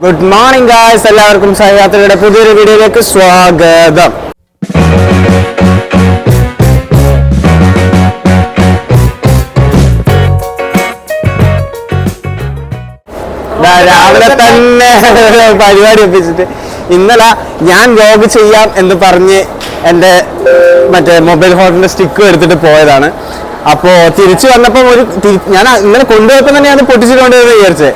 Good morning guys, എല്ലാവർക്കും സഹയാത്രയുടെ പുതിയൊരു വീഡിയോയിലേക്ക് സ്വാഗതം. രാവിലെ തന്നെ പരിപാടി ഒപ്പിച്ചിട്ട് ഇന്നലെ ഞാൻ വ്ലോഗ് ചെയ്യാം എന്ന് പറഞ്ഞ് എൻ്റെ മറ്റേ മൊബൈൽ ഫോണിൻ്റെ സ്റ്റിക്കും എടുത്തിട്ട് പോയതാണ്. അപ്പോൾ തിരിച്ചു വന്നപ്പോൾ ഞാൻ ഇന്നലെ കൊണ്ടുപോയപ്പോൾ തന്നെ അത് പൊട്ടിച്ചിട്ടുണ്ടെന്ന് വിചാരിച്ചത്.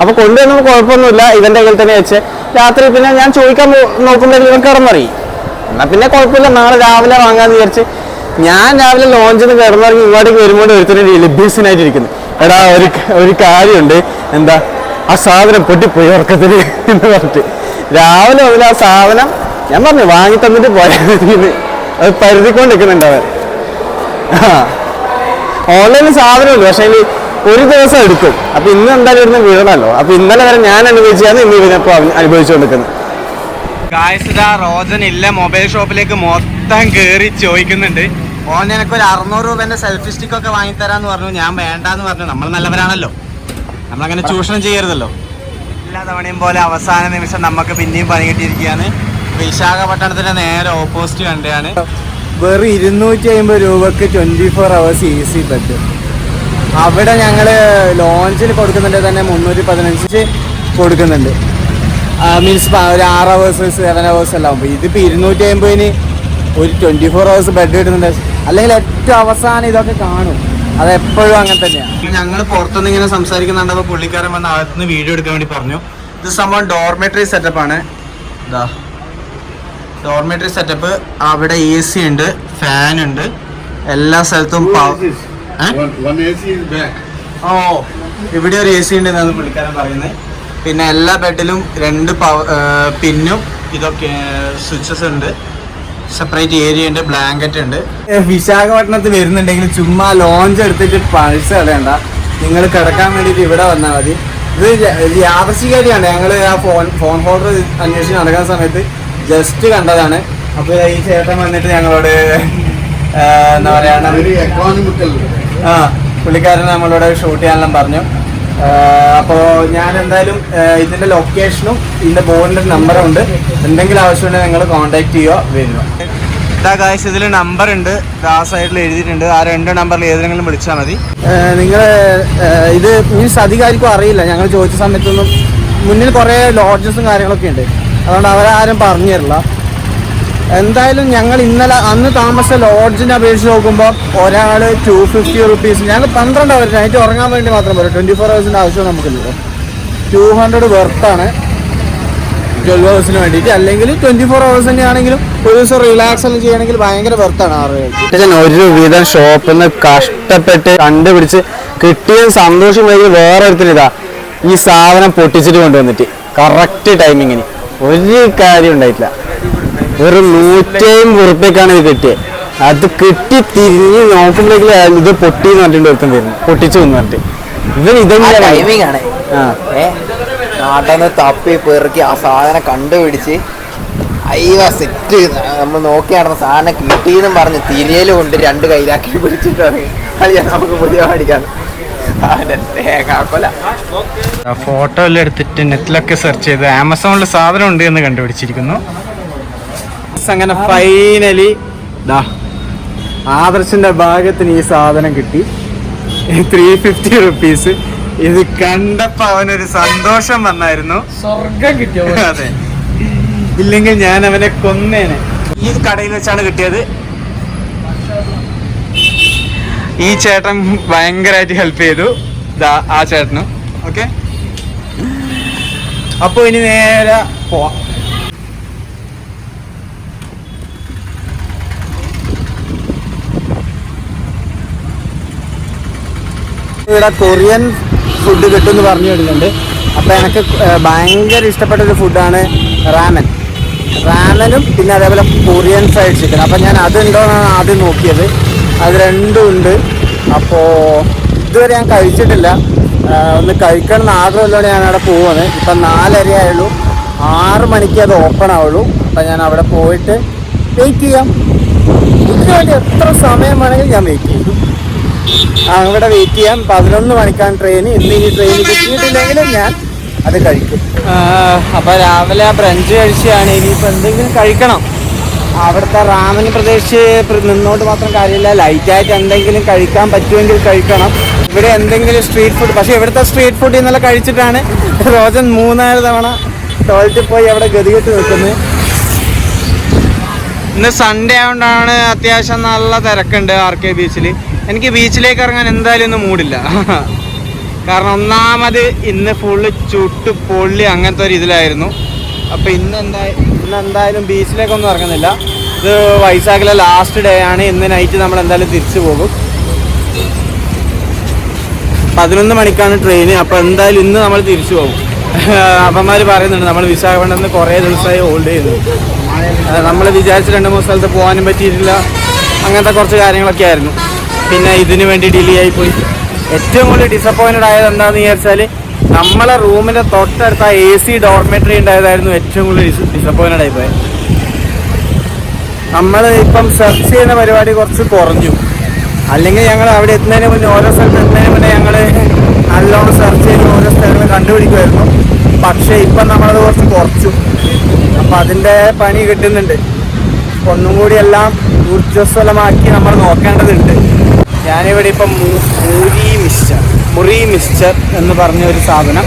അപ്പോൾ കൊണ്ടുവന്നപ്പോൾ കുഴപ്പമൊന്നുമില്ല, ഇവൻ്റെ കയ്യിൽ തന്നെ വെച്ച് രാത്രി പിന്നെ ഞാൻ ചോദിക്കാൻ നോക്കുമ്പോൾ ഇവൻ കിടന്നറിയും. എന്നാൽ പിന്നെ കുഴപ്പമില്ല, നാളെ രാവിലെ വാങ്ങാമെന്ന് വിചാരിച്ച് ഞാൻ രാവിലെ ലോഞ്ചിൽ നിന്ന് കിടന്നിറങ്ങി ഇങ്ങോട്ടേക്ക് വരുമ്പോൾ ഒരുത്തന്നെ ലിബീസിനായിട്ടിരിക്കുന്നു. എടാ ഒരു കാര്യമുണ്ട്, എന്താ ആ സാധനം പൊട്ടിപ്പോയി ഉറക്കത്തിൽ എന്ന് പറഞ്ഞിട്ട് രാവിലെ മുതൽ ആ സാധനം ഞാൻ പറഞ്ഞു വാങ്ങി തന്നിട്ട് പോയത് അത് പരുതിക്കൊണ്ടിരിക്കുന്നുണ്ട് അവൻ. ഓൺലൈനിൽ സാധനമുണ്ട്, പക്ഷേ ഒരു ദിവസം എടുക്കും. അപ്പൊ ഇന്ന് എന്തായാലും ഇവിടുന്ന് വീഴണമല്ലോ. അപ്പൊ ഇന്നലെ വരെ ഞാൻ അനുഭവിച്ചാണ് ഇന്ന് ഇവനിപ്പോ അനുഭവിച്ചുകൊണ്ടിരിക്കുന്നത്. റോജൻ ഇല്ല മൊബൈൽ ഷോപ്പിലേക്ക് മൊത്തം കയറി ചോദിക്കുന്നുണ്ട്. ഓൻ എനിക്കൊരു 600 രൂപേന്റെ സെൽഫി സ്റ്റിക്ക് ഒക്കെ വാങ്ങിത്തരാന്ന് പറഞ്ഞു. ഞാൻ വേണ്ടാന്ന് പറഞ്ഞു. നമ്മൾ നല്ലവരാണല്ലോ, നമ്മളങ്ങനെ ചൂഷണം ചെയ്യരുതല്ലോ. എല്ലാ തവണയും പോലെ അവസാന നിമിഷം നമുക്ക് പിന്നെയും പണി കിട്ടിയിരിക്കുകയാണ്. വിശാഖപട്ടണത്തിന്റെ നേരെ ഓപ്പോസിറ്റ് കണ്ടാണ്. വെറും 250 രൂപക്ക് 24 hours ഈസി ബെഡ്. അവിടെ ഞങ്ങൾ ലോഞ്ചിന് കൊടുക്കുന്നുണ്ട് തന്നെ 315 കൊടുക്കുന്നുണ്ട്. മീൻസ് ഒരു 6 hours 7 hours എല്ലാം ആകുമ്പോൾ ഇതിപ്പോൾ 250-ന് ഒരു 24 hours ബെഡ് കിട്ടുന്നുണ്ട്. അല്ലെങ്കിൽ ഏറ്റവും അവസാനം ഇതൊക്കെ കാണും, അതെപ്പോഴും അങ്ങനെ തന്നെയാണ്. ഞങ്ങൾ പുറത്തുനിന്ന് ഇങ്ങനെ സംസാരിക്കുന്നുണ്ടപ്പോൾ പുള്ളിക്കാരൻ വന്ന് അകത്തുനിന്ന് വീഡിയോ എടുക്കാൻ വേണ്ടി പറഞ്ഞു. ഇത് സംഭവം ഡോർമെട്രി സെറ്റപ്പാണ്. ഇതാ ഡോർമെട്രി സെറ്റപ്പ്. അവിടെ AC ഉണ്ട്, ഫാൻ ഉണ്ട്, എല്ലാ സ്ഥലത്തും ഇവിടെ ഒരു AC ഉണ്ട് എന്നാണ് പുള്ളിക്കാരൻ പറയുന്നത്. പിന്നെ എല്ലാ ബെഡിലും 2 പിന്നും ഇതൊക്കെ സ്വിച്ചസ് ഉണ്ട്, സെപ്പറേറ്റ് ഏരിയ ഉണ്ട്, ബ്ലാങ്കറ്റ് ഉണ്ട്. വിശാഖപട്ടണത്തിൽ വരുന്നുണ്ടെങ്കിൽ ചുമ്മാ ലോഞ്ച് എടുത്തിട്ട് പൈസ കളയണ്ട, നിങ്ങൾ കിടക്കാൻ വേണ്ടിയിട്ട് ഇവിടെ വന്നാൽ മതി. ഇത് യാദൃശ്ചികമായിട്ടാണ് ഞങ്ങൾ ആ ഫോൺ ഹോൾഡർ അന്വേഷിച്ച് നടക്കുന്ന സമയത്ത് ജസ്റ്റ് കണ്ടതാണ്. അപ്പോൾ ഈ ചേട്ടൻ വന്നിട്ട് ഞങ്ങളോട് എന്താ പറയുക, പുള്ളിക്കാരൻ നമ്മളോട് ഷൂട്ട് ചെയ്യാനെല്ലാം പറഞ്ഞു. അപ്പോൾ ഞാൻ എന്തായാലും ഇതിൻ്റെ ലൊക്കേഷനും ഇതിൻ്റെ ബോർഡിൻ്റെ നമ്പറും ഉണ്ട്, എന്തെങ്കിലും ആവശ്യമുണ്ടെങ്കിൽ നിങ്ങൾ കോൺടാക്ട് ചെയ്യുക വരുന്നു. ഇതാ ഗായ്സ്, ഇതിൽ നമ്പർ ഉണ്ട്, ആ സൈഡിൽ എഴുതിയിട്ടുണ്ട്. ആ 2 നമ്പറിൽ ഏതെങ്കിലും വിളിച്ചാൽ മതി. നിങ്ങൾ ഇത് മീൻസ് അധികാരിക്കും അറിയില്ല. ഞങ്ങൾ ചോദിച്ച സമയത്തൊന്നും മുന്നിൽ കുറേ ലോഡ്ജസും കാര്യങ്ങളൊക്കെ ഉണ്ട്, അതുകൊണ്ട് അവരാരും പറഞ്ഞു തരില്ല. എന്തായാലും ഞങ്ങൾ അന്ന് താമസിച്ച ലോഡ്ജിനെ അപേക്ഷിച്ച് നോക്കുമ്പോൾ ഒരാൾ 250 റുപ്പീസ്. ഞങ്ങൾ 12 hours നൈറ്റ് ഉറങ്ങാൻ വേണ്ടി മാത്രം പോലും 24 hours ആവശ്യം നമുക്കില്ലല്ലോ. 200 വെർത്താണ് 12 hours വേണ്ടിയിട്ട്. അല്ലെങ്കിൽ 24 hours തന്നെയാണെങ്കിലും ഒരു ദിവസം റിലാക്സ് എല്ലാം ചെയ്യണമെങ്കിൽ ഭയങ്കര വെർത്താണ് 6 രൂപ. ഒരു വിധം ഷോപ്പിൽ നിന്ന് കഷ്ടപ്പെട്ട് കണ്ടുപിടിച്ച് കിട്ടിയ സന്തോഷം കഴിഞ്ഞ് വേറൊരുത്തിനിതാ ഈ സാധനം പൊട്ടിച്ചിട്ട് കൊണ്ടുവന്നിട്ട് കറക്റ്റ് ടൈമിങ്ങിന് ഒരു കാര്യം ഉണ്ടായിട്ടില്ല. വെറും 150 റുപ്യക്കാണ് ഇത് കിട്ടിയത്. അത് കിട്ടി തിരിഞ്ഞ് നോക്കുമ്പോഴേക്കും ഇത് പൊട്ടിന്ന് പറഞ്ഞിട്ട് ഒരുത്തം വരുന്നു, പൊട്ടിച്ചു എന്ന് പറഞ്ഞിട്ട്. ഇവൻ ഇതെങ്ങനെയാണ് നാട്ടിൽ നിന്ന് തപ്പി പെറുക്കി ആ സാധനം കണ്ടുപിടിച്ച് സെറ്റ് നമ്മൾ നോക്കി നടന്ന സാധനം കിട്ടിയെന്നും പറഞ്ഞ് തിരിയല് കൊണ്ട് 2 കൈലാക്കി പിടിച്ചിട്ടാണ് കളിയാ നമുക്ക് പുതിയ മേടിക്കാൻ. ഫോട്ടോ എല്ലാം എടുത്തിട്ട് നെറ്റിലൊക്കെ സെർച്ച് ചെയ്ത് ആമസോണിൽ സാധനം ഉണ്ട് എന്ന് കണ്ടുപിടിച്ചിരിക്കുന്നു. അങ്ങനെ ഫൈനലി ആദർശിന്റെ ഭാഗത്തിന് ഈ സാധനം കിട്ടി. 350 റുപ്പീസ്. ഇത് കണ്ടപ്പോ അവനൊരു സന്തോഷം വന്നായിരുന്നു, സ്വർഗം കിട്ടിയോ. അതെ, ഇല്ലെങ്കിൽ ഞാൻ അവനെ കൊന്നേനെ. ഈ കടയിൽ വെച്ചാണ് കിട്ടിയത്. ഈ ചേട്ടൻ ഭയങ്കരമായിട്ട് ഹെൽപ്പ് ചെയ്തു, ആ ചേട്ടനും. ഓക്കെ, അപ്പോൾ ഇനി നേരെ പോവാം. ഇവിടെ കൊറിയൻ ഫുഡ് കിട്ടുമെന്ന് പറഞ്ഞു വരുന്നുണ്ട്. അപ്പോൾ എനിക്ക് ഭയങ്കര ഇഷ്ടപ്പെട്ടൊരു ഫുഡാണ് റാമനും പിന്നെ അതേപോലെ കൊറിയൻ ഫ്രൈഡ് ചിക്കൻ. അപ്പോൾ ഞാൻ അതുണ്ടോയെന്നാണ് ആദ്യം നോക്കിയത്. അത് രണ്ടും ഉണ്ട്. അപ്പോൾ ഇതുവരെ ഞാൻ കഴിച്ചിട്ടില്ല. ഒന്ന് കഴിക്കണം എന്ന് ആഗ്രഹമുള്ളതുകൊണ്ട് ഞാൻ അവിടെ പോവാണ്. ഇപ്പം 4:30 ആയുള്ളൂ, 6 മണിക്ക് അത് ഓപ്പൺ ആവുള്ളൂ. അപ്പം ഞാൻ അവിടെ പോയിട്ട് വെയിറ്റ് ചെയ്യാം. ഇതിനു വേണ്ടി എത്ര സമയം വേണമെങ്കിലും ഞാൻ വെയിറ്റ് ചെയ്യും. അവിടെ വെയിറ്റ് ചെയ്യാം. 11 മണിക്കാണ് ട്രെയിൻ. ഇന്ന് ഈ ട്രെയിൻ കിട്ടിയിട്ടില്ലെങ്കിലും ഞാൻ അത് കഴിക്കും. അപ്പോൾ രാവിലെ ബ്രഞ്ച് കഴിച്ചാണ്. ഇനിയിപ്പോൾ എന്തെങ്കിലും കഴിക്കണം. അവിടുത്തെ റാമന് പ്രദേശിച്ച് നിന്നോട്ട് മാത്രം കാര്യമില്ല, ലൈറ്റായിട്ട് എന്തെങ്കിലും കഴിക്കാൻ പറ്റുമെങ്കിൽ കഴിക്കണം. ഇവിടെ എന്തെങ്കിലും സ്ട്രീറ്റ് ഫുഡ്, പക്ഷേ ഇവിടുത്തെ സ്ട്രീറ്റ് ഫുഡ് ഇന്നലെ കഴിച്ചിട്ടാണ് റോജൻ 3-4 തവണ ടോയ്ലറ്റിൽ പോയി അവിടെ ഗതികെട്ട് നിൽക്കുന്നത്. ഇന്ന് സൺഡേ ആയതുകൊണ്ടാണ് അത്യാവശ്യം നല്ല തിരക്കുണ്ട് RK ബീച്ചിൽ. എനിക്ക് ബീച്ചിലേക്ക് ഇറങ്ങാൻ എന്തായാലും ഇന്ന് മൂടില്ല. കാരണം ഒന്നാമത് ഇന്ന് ഫുള്ള് ചുട്ട് പൊള്ളി അങ്ങനത്തെ ഒരു ഇതിലായിരുന്നു. അപ്പോൾ ഇന്ന് എന്തായാലും ബീച്ചിലേക്കൊന്നും ഇറങ്ങുന്നില്ല. ഇത് വൈശാഖിലെ ലാസ്റ്റ് ഡേ ആണ്. ഇന്ന് നൈറ്റ് നമ്മൾ എന്തായാലും തിരിച്ചു പോകും. 11 മണിക്കാണ് ട്രെയിന്. അപ്പോൾ എന്തായാലും ഇന്ന് നമ്മൾ തിരിച്ചു പോകും. അപ്പന്മാർ പറയുന്നുണ്ട് നമ്മൾ വിശാഖപട്ടണത്ത് കുറേ ദിവസമായി ഹോൾഡ് ചെയ്യുന്നു. നമ്മൾ വിചാരിച്ച 2-3 സ്ഥലത്ത് പോകാനും പറ്റിയിട്ടില്ല. അങ്ങനത്തെ കുറച്ച് കാര്യങ്ങളൊക്കെ ആയിരുന്നു. പിന്നെ ഇതിനു വേണ്ടി ഡിലേ ആയിപ്പോയി. ഏറ്റവും കൂടുതൽ ഡിസപ്പോയിൻറ്റഡ് ആയത് എന്താണെന്ന് വിചാരിച്ചാൽ നമ്മളെ റൂമിൻ്റെ തൊട്ടടുത്ത AC ഡോർമെറ്ററി ഉണ്ടായതായിരുന്നു ഏറ്റവും കൂടുതൽ ഡിസപ്പോയിൻറ്റഡ് ആയിപ്പോയത്. നമ്മൾ ഇപ്പം സെർച്ച് ചെയ്യുന്ന പരിപാടി കുറച്ച് കുറഞ്ഞു. അല്ലെങ്കിൽ ഞങ്ങൾ അവിടെ എത്തുന്നതിന് മുന്നേ, ഓരോ സ്ഥലത്ത് എത്തുന്നതിന് മുന്നേ ഞങ്ങൾ നല്ലോണം സെർച്ച് ചെയ്ത് ഓരോ സ്ഥലങ്ങൾ കണ്ടുപിടിക്കുമായിരുന്നു. പക്ഷേ ഇപ്പം നമ്മളത് കുറച്ച് കുറച്ചു. അപ്പം അതിൻ്റെ പണി കിട്ടുന്നുണ്ട്. ഒന്നും കൂടി എല്ലാം ഊർജ്ജസ്വലമാക്കി നമ്മൾ നോക്കേണ്ടതുണ്ട്. ഞാനിവിടെ ഇപ്പം മുറി മിക്സ്ചർ എന്ന് പറഞ്ഞ ഒരു സാധനം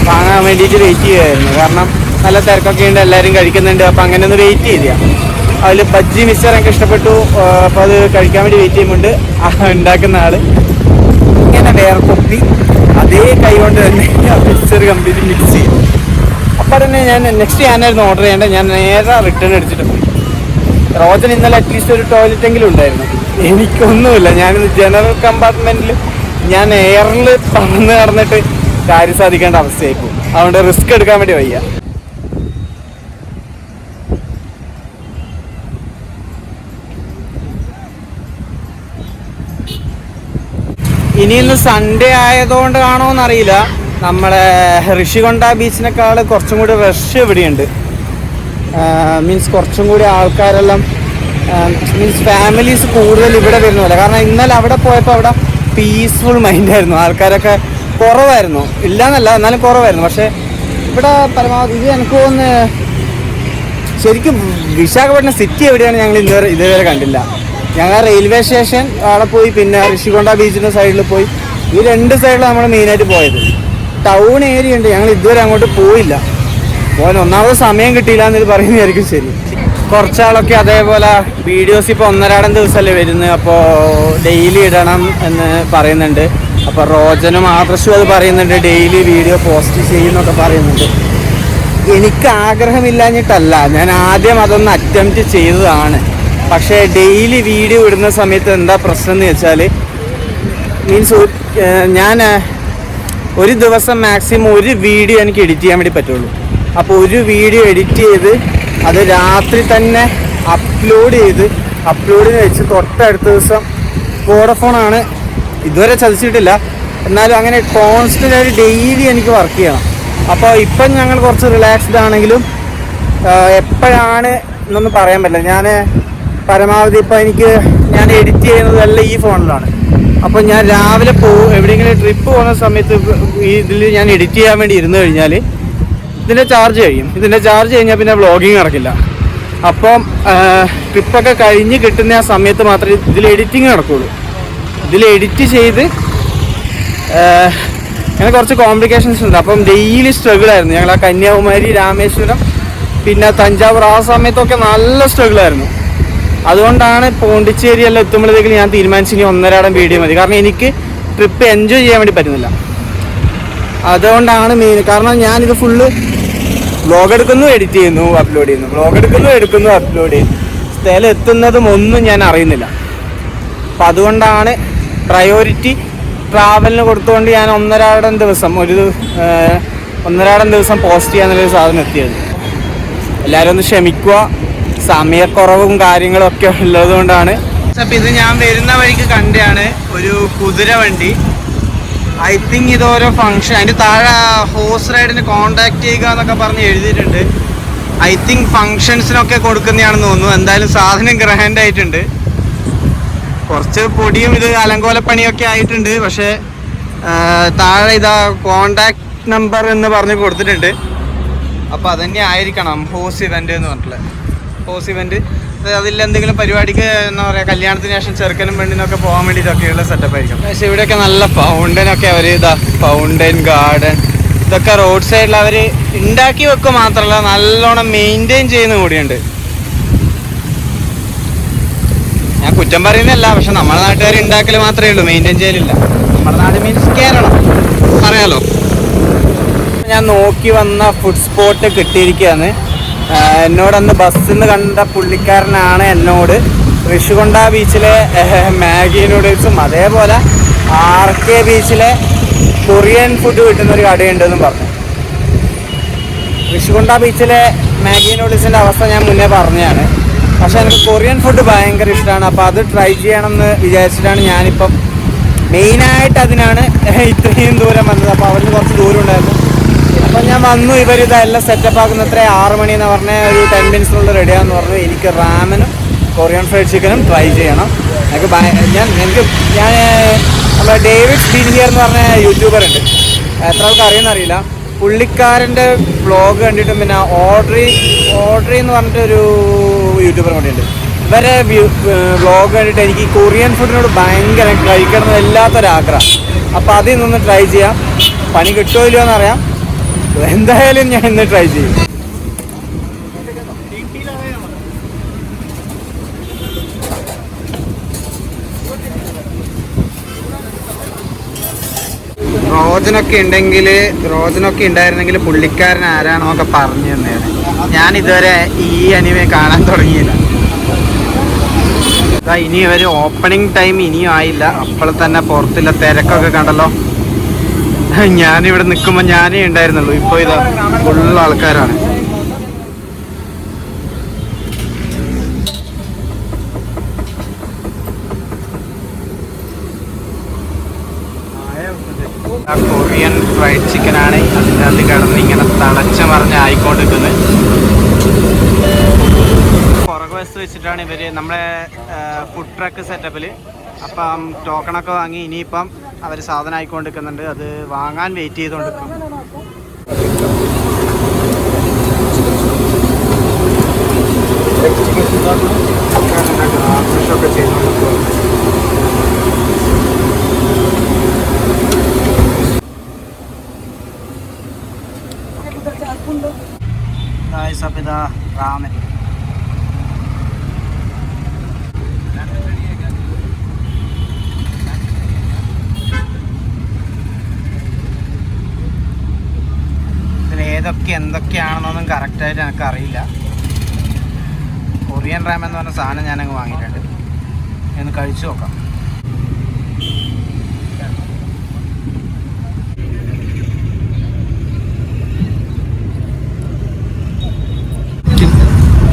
വാങ്ങാൻ വേണ്ടിയിട്ട് വെയിറ്റ് ചെയ്യുമായിരുന്നു. കാരണം നല്ല തിരക്കൊക്കെ ഉണ്ട്, എല്ലാവരും കഴിക്കുന്നുണ്ട്. അപ്പം അങ്ങനെ ഒന്ന് വെയിറ്റ് ചെയ്തില്ല. അതിൽ ബജ്ജി മിക്സ്ചർ എനിക്ക് ഇഷ്ടപ്പെട്ടു. അപ്പോൾ അത് കഴിക്കാൻ വേണ്ടി വെയിറ്റ് ചെയ്യുന്നുണ്ട്. ഉണ്ടാക്കുന്ന ആൾ ഇങ്ങനെ വേർപ്പൊപ്പി അതേ കൈ കൊണ്ട് തന്നെ മിക്സ്ചർ കംപ്ലീറ്റ് മിക്സ് ചെയ്യും. അപ്പോൾ തന്നെ നെക്സ്റ്റ് ഞാനായിരുന്നു ഓർഡർ ചെയ്യേണ്ടത്. ഞാൻ നേരെ റിട്ടേൺ അടിച്ചിട്ട് പോയി. റോജൻ ഇന്നലെ അറ്റ്ലീസ്റ്റ് ഒരു ടോയ്ലറ്റെങ്കിലും ഉണ്ടായിരുന്നു. എനിക്കൊന്നുമില്ല. ഞാനിന്ന് ജനറൽ കമ്പാർട്ട്മെൻറ്റിൽ ഞാൻ എയറിൽ പറന്ന് നടന്നിട്ട് കാര്യം സാധിക്കേണ്ട അവസ്ഥയായിപ്പോൾ. അതുകൊണ്ട് റിസ്ക് എടുക്കാൻ വേണ്ടി വയ്യ. ഇനി ഇന്ന് സൺഡേ ആയതുകൊണ്ട് കാണുമോയെന്നറിയില്ല, നമ്മളെ ഋഷികൊണ്ട ബീച്ചിനേക്കാൾ കുറച്ചും കൂടി റഷ് ഇവിടെയുണ്ട്. മീൻസ് കുറച്ചും കൂടി ആൾക്കാരെല്ലാം മീൻസ് ഫാമിലീസ് കൂടുതൽ ഇവിടെ വരുന്നില്ല. കാരണം ഇന്നലെ അവിടെ പോയപ്പോൾ അവിടെ പീസ്ഫുൾ മൈൻഡായിരുന്നു. ആൾക്കാരൊക്കെ കുറവായിരുന്നു. ഇല്ലയെന്നല്ല, എന്നാലും കുറവായിരുന്നു. പക്ഷേ ഇവിടെ പരമാവധി ഇത് എനിക്ക് തോന്നുന്നു ശരിക്കും വിശാഖപട്ടണം സിറ്റി എവിടെയാണ് ഞങ്ങൾ ഇതുവരെ കണ്ടില്ല. ഞങ്ങൾ റെയിൽവേ സ്റ്റേഷൻ അവിടെ പോയി, പിന്നെ ഋഷികൊണ്ട ബീച്ചിൻ്റെ സൈഡിൽ പോയി. ഈ 2 സൈഡിൽ നമ്മൾ മെയിനായിട്ട് പോയത്. ടൗൺ ഏരിയ ഉണ്ട്, ഞങ്ങൾ ഇതുവരെ അങ്ങോട്ട് പോയില്ല. പോകാൻ ഒന്നാമത് സമയം കിട്ടിയില്ല എന്നിത് പറയുന്നതായിരിക്കും ശരി. കുറച്ചാളൊക്കെ അതേപോലെ വീഡിയോസ് ഇപ്പോൾ 1.5 ദിവസമല്ലേ വരുന്നത്. അപ്പോൾ ഡെയിലി ഇടണം എന്ന് പറയുന്നുണ്ട്. അപ്പോൾ റോജനും ആദർശും അത് പറയുന്നുണ്ട്, ഡെയിലി വീഡിയോ പോസ്റ്റ് ചെയ്യുന്നൊക്കെ പറയുന്നുണ്ട്. എനിക്ക് ആഗ്രഹമില്ലാഞ്ഞിട്ടല്ല, ഞാൻ ആദ്യം അതൊന്ന് അറ്റംപ്റ്റ് ചെയ്തതാണ്. പക്ഷേ ഡെയിലി വീഡിയോ ഇടുന്ന സമയത്ത് എന്താ പ്രശ്നം എന്ന് വെച്ചാൽ, മീൻസ് ഞാൻ ഒരു ദിവസം മാക്സിമം ഒരു വീഡിയോ എനിക്ക് എഡിറ്റ് ചെയ്യാൻ വേണ്ടി പറ്റുള്ളൂ. അപ്പോൾ ഒരു വീഡിയോ എഡിറ്റ് ചെയ്ത് അത് രാത്രി തന്നെ അപ്ലോഡ് വെച്ച് തൊട്ടടുത്ത ദിവസം വോഡഫോണാണ്, ഇതുവരെ ചതിച്ചിട്ടില്ല. എന്നാലും അങ്ങനെ കോൺസ്റ്റൻ്റ് ആയിട്ട് ഡെയിലി എനിക്ക് വർക്ക് ചെയ്യണം. അപ്പോൾ ഇപ്പം ഞങ്ങൾ കുറച്ച് റിലാക്സ്ഡ് ആണെങ്കിലും എപ്പോഴാണ് എന്നൊന്നും പറയാൻ പറ്റില്ല. ഞാൻ പരമാവധി ഇപ്പം ഞാൻ എഡിറ്റ് ചെയ്യുന്നതെല്ലാം ഈ ഫോണിലാണ്. അപ്പോൾ ഞാൻ രാവിലെ എവിടെയെങ്കിലും ട്രിപ്പ് പോകുന്ന സമയത്ത് ഇതിൽ ഞാൻ എഡിറ്റ് ചെയ്യാൻ വേണ്ടി ഇരുന്ന് കഴിഞ്ഞാൽ ഇതിൻ്റെ ചാർജ് കഴിയും. ഇതിൻ്റെ ചാർജ് കഴിഞ്ഞാൽ പിന്നെ വ്ളോഗിങ് നടക്കില്ല. അപ്പം ട്രിപ്പൊക്കെ കഴിഞ്ഞ് കിട്ടുന്ന ആ സമയത്ത് മാത്രമേ ഇതിൽ എഡിറ്റിങ് നടക്കുകയുള്ളൂ. ഇതിൽ എഡിറ്റ് ചെയ്ത് അങ്ങനെ കുറച്ച് കോംപ്ലിക്കേഷൻസ് ഉണ്ട്. അപ്പം ഡെയിലി സ്ട്രഗിളായിരുന്നു. ഞങ്ങൾ ആ കന്യാകുമാരി, രാമേശ്വരം, പിന്നെ തഞ്ചാവൂർ ആ സമയത്തൊക്കെ നല്ല സ്ട്രഗിളായിരുന്നു. അതുകൊണ്ടാണ് പോണ്ടിച്ചേരിയെല്ലാം എത്തുമ്പോഴത്തേക്കും ഞാൻ തീരുമാനിച്ചു ഇനി 1.5 വീഡിയോ മതി. കാരണം എനിക്ക് ട്രിപ്പ് എൻജോയ് ചെയ്യാൻ വേണ്ടി പറ്റുന്നില്ല. അതുകൊണ്ടാണ് മെയിൻ. കാരണം ഞാനിത് ഫുള്ള് വ്ളോഗ് എടുക്കുന്നു, എഡിറ്റ് ചെയ്യുന്നു, അപ്ലോഡ് ചെയ്യുന്നു, വ്ളോഗ് എടുക്കുന്നു, അപ്ലോഡ് ചെയ്യുന്നു. സ്ഥലം എത്തുന്നതും ഒന്നും ഞാൻ അറിയുന്നില്ല. അപ്പം അതുകൊണ്ടാണ് പ്രയോറിറ്റി ട്രാവലിന് കൊടുത്തുകൊണ്ട് ഞാൻ 1.5 ദിവസം പോസ്റ്റ് ചെയ്യാന്നുള്ളൊരു സാധനം എത്തിയത്. എല്ലാവരും ഒന്ന് ക്ഷമിക്കുക, സമയക്കുറവും കാര്യങ്ങളൊക്കെ ഉള്ളത് കൊണ്ടാണ്. അപ്പം ഇത് ഞാൻ വരുന്ന വഴിക്ക് കണ്ടാണ് ഒരു കുതിര വണ്ടി. ഐ തിങ്ക് ഇതോരോ ഫംഗ്ഷൻ, അതിൻ്റെ താഴെ ഹോഴ്സ് റൈഡിന് കോണ്ടാക്ട് ചെയ്യുക എന്നൊക്കെ പറഞ്ഞ് എഴുതിയിട്ടുണ്ട്. ഐ തിങ്ക് ഫങ്ഷൻസിനൊക്കെ കൊടുക്കുന്നതാണെന്ന് തോന്നുന്നു. എന്തായാലും സാധനം ഗ്രാൻഡ് ആയിട്ടുണ്ട്. കുറച്ച് പൊടിയും ഇത് അലങ്കോലപ്പണിയൊക്കെ ആയിട്ടുണ്ട്. പക്ഷേ താഴെ ഇതാ കോണ്ടാക്ട് ഫ്ലൈറ്റ് നമ്പർ എന്ന് പറഞ്ഞ് കൊടുത്തിട്ടുണ്ട്. അപ്പോൾ അതന്നെ ആയിരിക്കണം ഹോസ് ഇവൻ്റ് എന്ന് പറഞ്ഞിട്ടുള്ളത്. ഹോസ് ഇവൻ്റ് അതിൽ എന്തെങ്കിലും പരിപാടിക്ക് എന്താ പറയുക, കല്യാണത്തിന് ശേഷം ചെറുക്കനും പെണ്ണിനൊക്കെ പോകാൻ വേണ്ടിയിട്ടൊക്കെയുള്ള സെറ്റപ്പ് ആയിരിക്കും. പക്ഷേ ഇവിടെയൊക്കെ നല്ല ഫൗണ്ടനൊക്കെ അവർ ഫൗണ്ടൻ ഗാർഡൻ ഇതൊക്കെ റോഡ് സൈഡിൽ അവർ ഉണ്ടാക്കി വെക്കുക മാത്രമല്ല നല്ലോണം മെയിൻറ്റെയിൻ ചെയ്യുന്ന കൂടിയുണ്ട്. ഞാൻ കുറ്റം പറയുന്നതല്ല, പക്ഷെ നമ്മുടെ നാട്ടുകാർ ഉണ്ടാക്കൽ മാത്രമേ ഉള്ളൂ, മെയിൻറ്റെയിൻ ചെയ്യലില്ല. നമ്മുടെ നാട് മീൻസ് കേരളം പറയാലോ. ഞാൻ നോക്കി വന്ന ഫുഡ് സ്പോട്ട് കിട്ടിയിരിക്കുകയാണ്. എന്നോടന്ന് ബസ്സിൽ നിന്ന് കണ്ട പുള്ളിക്കാരനാണ് എന്നോട് ഋഷികൊണ്ട ബീച്ചിലെ മാഗി നൂഡിൽസും അതേപോലെ RK ബീച്ചിലെ കൊറിയൻ ഫുഡ് കിട്ടുന്നൊരു കടയുണ്ടെന്നും പറഞ്ഞു. ഋഷികൊണ്ട ബീച്ചിലെ മാഗി നൂഡിൽസിൻ്റെ അവസ്ഥ ഞാൻ മുന്നേ പറഞ്ഞതാണ്. പക്ഷേ എനിക്ക് കൊറിയൻ ഫുഡ് ഭയങ്കര ഇഷ്ടമാണ്. അപ്പോൾ അത് ട്രൈ ചെയ്യണം എന്ന് വിചാരിച്ചിട്ടാണ് ഞാനിപ്പം മെയിനായിട്ട് അതിനാണ് ഇത്രയും ദൂരം വന്നത്. അപ്പോൾ അവിടുന്ന് കുറച്ച് ദൂരം ഉണ്ടായിരുന്നു. അപ്പോൾ ഞാൻ വന്നു. ഇവരിതെല്ലാം സെറ്റപ്പ് ആക്കുന്ന എത്ര 6 മണി എന്ന് പറഞ്ഞാൽ ഒരു 10 മിനിറ്റ്സിനുള്ളിൽ റെഡിയാന്ന് പറഞ്ഞു. എനിക്ക് റാമനും കൊറിയൻ ഫ്രൈഡ് ചിക്കനും ട്രൈ ചെയ്യണം. ഞാൻ നമ്മുടെ ഡേവിഡ് ബീൻഹിയർ എന്ന് പറഞ്ഞ യൂട്യൂബർ ഉണ്ട്, എത്ര ആൾക്ക് അറിയുമെന്നറിയില്ല. പുള്ളിക്കാരൻ്റെ വ്ളോഗ് കണ്ടിട്ടും പിന്നെ ഓഡ്രി എന്ന് പറഞ്ഞിട്ടൊരു യൂട്യൂബർ കൂടിയുണ്ട്. ഇവരെ വ്ളോഗ് കണ്ടിട്ട് എനിക്ക് ഈ കൊറിയൻ ഫുഡിനോട് ഭയങ്കര കഴിക്കണം എല്ലാത്തൊരാഗ്രഹം. അപ്പോൾ അതിൽ നിന്ന് ട്രൈ ചെയ്യാം. പണി കിട്ടുമോ ഇല്ലയോ എന്നറിയാം. എന്തായാലും ഞാൻ ഇന്ന് ട്രൈ ചെയ്യും. റോജനൊക്കെ ഉണ്ടായിരുന്നെങ്കിൽ പുള്ളിക്കാരൻ ആരാണെന്നൊക്കെ പറഞ്ഞു തന്നെയാണ്. ഞാൻ ഇതുവരെ ഈ അനിമെ കാണാൻ തുടങ്ങിയില്ല. ഇനി ഒരു ഓപ്പണിംഗ് ടൈം ഇനിയും ആയില്ല, അപ്പോൾ തന്നെ പുറത്തുള്ള തിരക്കൊക്കെ കണ്ടല്ലോ. ഞാനിവിടെ നിൽക്കുമ്പോൾ ഞാനേ ഉണ്ടായിരുന്നുള്ളൂ. ഇപ്പോൾ ഇതാ ഫുൾ ആൾക്കാരാണ്. കൊറിയൻ ഫ്രൈഡ് ചിക്കനാണ് അതിൻ്റെ അത് കിടന്ന് ഇങ്ങനെ തളച്ച മറിഞ്ഞ് ആയിക്കൊണ്ടിരിക്കുന്നത്. പുറകു വശത്ത് വെച്ചിട്ടാണ് ഇവർ നമ്മളെ ഫുഡ് ട്രക്ക് സെറ്റപ്പിൽ. അപ്പം ടോക്കണൊക്കെ വാങ്ങി ഇനിയിപ്പം അവർ സാധനം ആയിക്കൊണ്ടിരിക്കുന്നുണ്ട്. അത് വാങ്ങാൻ വെയിറ്റ് ചെയ്തുകൊണ്ടിരിക്കും. ആഘോഷമൊക്കെ ചെയ്തുകൊണ്ടിരിക്കും. റാമൻ ഇതിലേതൊക്കെ എന്തൊക്കെയാണെന്നൊന്നും കറക്റ്റായിട്ട് എനിക്കറിയില്ല. കൊറിയൻ റാമൻ എന്ന് പറഞ്ഞ സാധനം ഞാനങ്ങ് വാങ്ങിയിട്ടുണ്ട്. ഒന്ന് കഴിച്ചു നോക്കാം.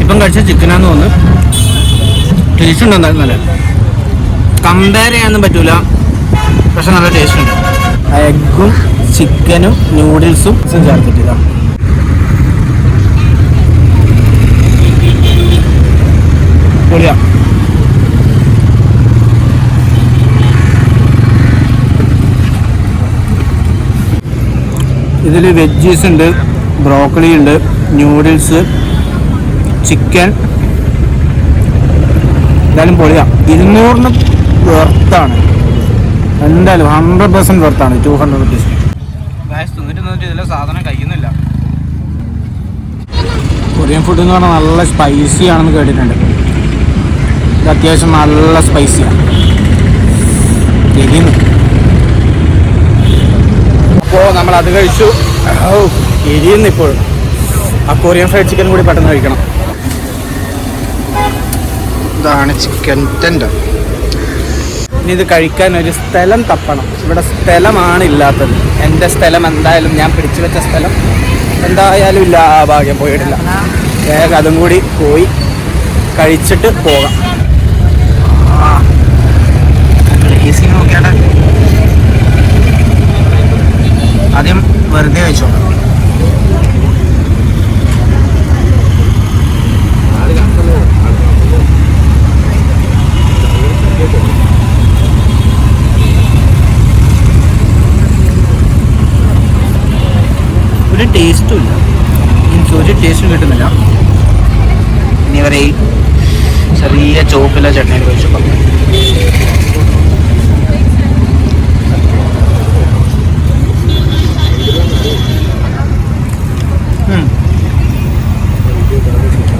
ഇപ്പം കഴിച്ച ചിക്കനാന്ന് തോന്നുന്നു. ടേസ്റ്റ് ഉണ്ട്. എന്തായാലും നല്ല കമ്പയർ ചെയ്യാനൊന്നും പറ്റൂല, പക്ഷെ നല്ല ടേസ്റ്റ് ഉണ്ട്. എഗ്ഗും ചിക്കനും നൂഡിൽസും ചേർത്തിട്ടില്ല. പൊളിയാ. ഇതിൽ വെജീസ് ഉണ്ട്, ബ്രോക്കലി ഉണ്ട്, നൂഡിൽസ്, ചിക്കൻ. എന്തായാലും പൊളിയാ. 200-ന് വെർത്താണ്. എന്തായാലും 100% വെർത്താണ്. 200 റുപ്പീസ്. തിന്നിട്ട് ഇതിലെ സാധനം കഴിക്കുന്നില്ല. കൊറിയൻ ഫുഡ് എന്ന് പറഞ്ഞാൽ നല്ല സ്പൈസി ആണെന്ന് കേട്ടിട്ടുണ്ട്. ഇത് അത്യാവശ്യം നല്ല സ്പൈസിയാണ്. എരിയുന്നു. അപ്പോൾ നമ്മളത് കഴിച്ചു. എരിയുന്നു ഇപ്പോഴും. ആ കൊറിയൻ ഫ്രൈഡ് ചിക്കൻ കൂടി പെട്ടെന്ന് കഴിക്കണം. ഇതാണ് ചിക്കൻ ടെൻഡർ. ഇനി ഇത് കഴിക്കാൻ ഒരു സ്ഥലം തപ്പണം. ഇവിടെ സ്ഥലമാണ് ഇല്ലാത്തത്. എൻ്റെ സ്ഥലം എന്തായാലും, ഞാൻ പിടിച്ചു വെച്ച സ്ഥലം എന്തായാലും ഇല്ല. ആ ഭാഗ്യം പോയിട്ടില്ല. വേഗം അതും കൂടി പോയി കഴിച്ചിട്ട് പോകാം. ഈസി നോക്കിയാട്ടെ. ആദ്യം വെറുതെ കഴിച്ചോ. ഒരു ടേസ്റ്റും കിട്ടുന്നില്ല. ഇനി വരെ ഈ ചെറിയ ചോപ്പില ചട്നിയിൽ കഴിച്ചപ്പോൾ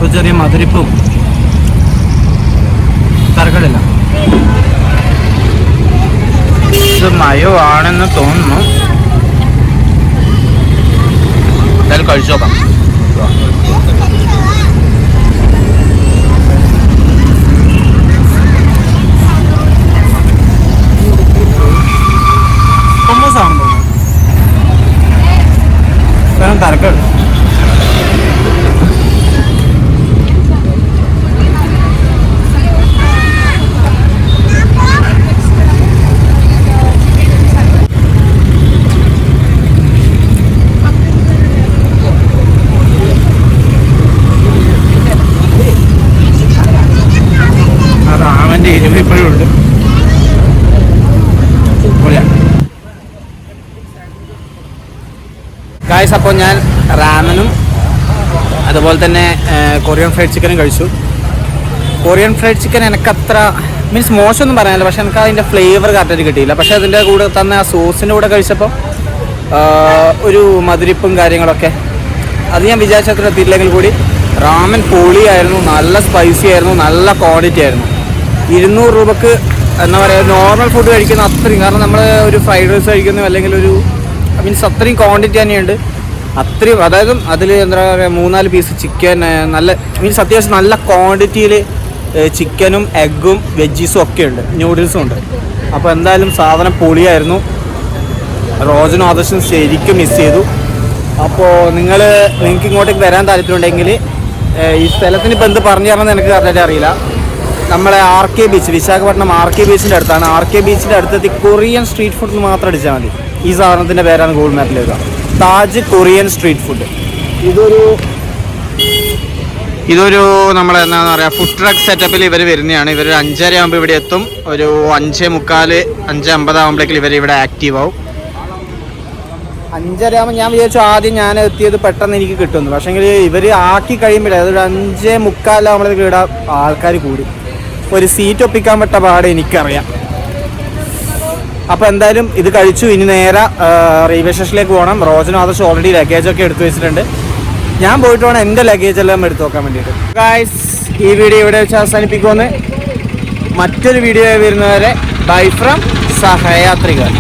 ഒരു ചെറിയ മധുരിപ്പും തരക്കടില്ല. ഇത് മയോ ആണെന്ന് തോന്നുന്നു. എന്തായാലും കഴിച്ചു നോക്കാം. തരക്കട് റാമന്റെ എരിവ് ഇപ്പോഴും ഉണ്ട്. ഗായ്സ്, അപ്പോൾ ഞാൻ റാമനും അതുപോലെ തന്നെ കൊറിയൻ ഫ്രൈഡ് ചിക്കനും കഴിച്ചു. കൊറിയൻ ഫ്രൈഡ് ചിക്കൻ എനിക്കത്ര മീൻസ് മോശമൊന്നും പറയാനില്ല, പക്ഷെ എനിക്ക് അതിൻ്റെ ഫ്ലേവർ കറക്റ്റായിട്ട് കിട്ടിയില്ല. പക്ഷേ അതിൻ്റെ കൂടെ തന്നെ ആ സോസിൻ്റെ കൂടെ കഴിച്ചപ്പോൾ ഒരു മധുരിപ്പും കാര്യങ്ങളൊക്കെ അത് ഞാൻ വിചാരിച്ചത്ര എത്തിയില്ലെങ്കിൽ കൂടി റാമൻ പൊളിയായിരുന്നു. നല്ല സ്പൈസി ആയിരുന്നു, നല്ല ക്വാണ്ടിറ്റി ആയിരുന്നു. 200 രൂപക്ക് എന്താ പറയുക, നോർമൽ ഫുഡ് കഴിക്കുന്ന അത്രയും, കാരണം നമ്മൾ ഒരു ഫ്രൈഡ് റൈസ് കഴിക്കുന്നു അല്ലെങ്കിൽ ഒരു മീൻസ് അത്രയും ക്വാണ്ടിറ്റി തന്നെയുണ്ട്. അത്രയും, അതായത് അതിൽ എന്താ പറയുക 3-4 പീസ് ചിക്കൻ, നല്ല മീൻസ് അത്യാവശ്യം നല്ല ക്വാണ്ടിറ്റിയിൽ ചിക്കനും എഗ്ഗും വെജീസും ഒക്കെ ഉണ്ട്, ന്യൂഡിൽസും ഉണ്ട്. അപ്പോൾ എന്തായാലും സാധനം പൊളിയായിരുന്നു. റോജനും ആദർശം ശരിക്കും മിസ് ചെയ്തു. അപ്പോൾ നിങ്ങൾക്ക് ഇങ്ങോട്ടേക്ക് വരാൻ താല്പര്യമുണ്ടെങ്കിൽ ഈ സ്ഥലത്തിന് ഇപ്പോൾ എന്ത് പറഞ്ഞു തരണമെന്ന് എനിക്ക് കറക്റ്റായിട്ട് അറിയില്ല. നമ്മളെ RK ബീച്ച്, വിശാഖപട്ടണം RK ബീച്ചിൻ്റെ അടുത്താണ്. RK ബീച്ചിൻ്റെ അടുത്തെത്തി കൊറിയൻ സ്ട്രീറ്റ് ഫുഡ് മാത്രം അടിച്ചാൽ മതി. ഈ സാധനത്തിൻ്റെ പേരാണ് ഗൂഗിൾ മാപ്പിൽ എഴുതുക, താജ് കൊറിയൻ സ്ട്രീറ്റ് ഫുഡ്. ഇതൊരു നമ്മളെ എന്താണെന്ന് പറയുക, ഫുഡ് ട്രക്ക് സെറ്റപ്പിൽ ഇവർ വരുന്നതാണ്. ഇവർ 5:30 ആകുമ്പോൾ ഇവിടെ എത്തും. ഒരു 5:45 5:50 ആകുമ്പോഴേക്കും ഇവർ ഇവിടെ ആക്റ്റീവ് ആവും. 5:30 ആകുമ്പോൾ ഞാൻ വിചാരിച്ചു ആദ്യം ഞാൻ എത്തിയത് പെട്ടെന്ന് എനിക്ക് കിട്ടുന്നു. പക്ഷേങ്കിൽ ഇവർ ആക്കി കഴിയുമ്പോഴേ അതൊരു 5:45 ആകുമ്പോഴേക്കും ഇവിടെ ആൾക്കാർ കൂടി. ഒരു സീറ്റ് ഒപ്പിക്കാൻ പറ്റ പാടെ എനിക്കറിയാം. അപ്പോൾ എന്തായാലും ഇത് കഴിച്ചു. ഇനി നേരെ റെയിൽവേ സ്റ്റേഷനിലേക്ക് പോകണം. റോജനും ആദർശം ഓൾറെഡി ലഗേജൊക്കെ എടുത്തു വെച്ചിട്ടുണ്ട്. ഞാൻ പോയിട്ട് വേണം എൻ്റെ ലഗേജ് എല്ലാം എടുത്ത് നോക്കാൻ വേണ്ടിയിട്ട്. ഗായ്സ്, ഈ വീഡിയോ ഇവിടെ വെച്ച് അവസാനിപ്പിക്കുമെന്ന്. മറ്റൊരു വീഡിയോ വരുന്നവരെ ബൈ ഫ്രം സഹയാത്രികർ.